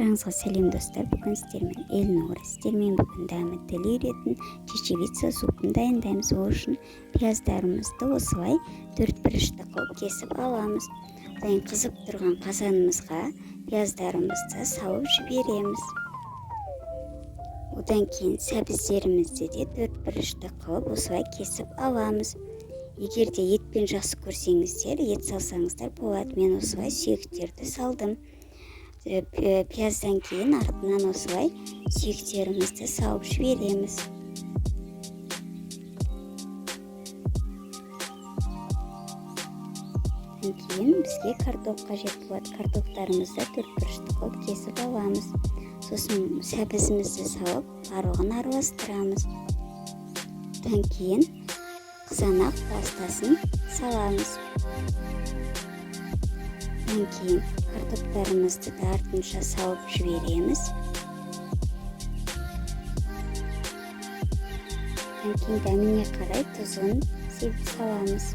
Баршаңызға сәлем достар. Бүгін сіздермен Эльнора. Сіздермен бүгін дәмі тіл үйретін чечевица супын дайындаймыз. Ол үшін пияздарымызды осылай 4-1 қылып кесіп аламыз. Одан қызып тұрған қазанымызға пияздарымызды салып жібереміз. Одан кейін сәбіздерімізді де 4-1 қылып осылай кесіп аламыз. Егер де етпен жақсы көрсеңіздер, ет салсаңыздар болады. Мен осылай сүйектерді салдым. Пияздан кейін артынан осылай сүйектерімізді салып жібереміз. Одан кейін бізге картоп қажет болады. Картоптарымызды 4-1 қылып кесіп аламыз. Сосын сәбізімізді салып, барлығын араластырамыз. Одан кейін қызанақ пастасын саламыз. Одан кейін картоптарымызды да артынша салып жібереміз. Одан кейін дәміне қарай тұзын себіп саламыз.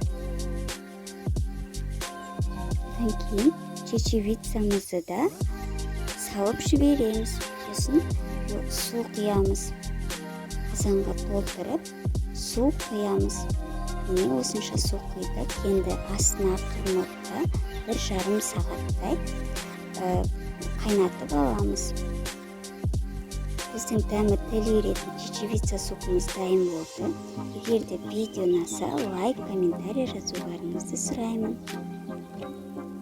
Одан кейін чечевицамызды да салып жібереміз. Сосын су құямыз. Қазанға толтырып, су құямыз. Міне осынша су құйдық. Енді астына қимытты 1,5 сағаттай қайнатып аламыз. Біздің дәмі тіл үйретін чечевица супымыз дайын болды. Егер де видео ұнаса, лайк, комментарий жазуларыңызды сұраймын.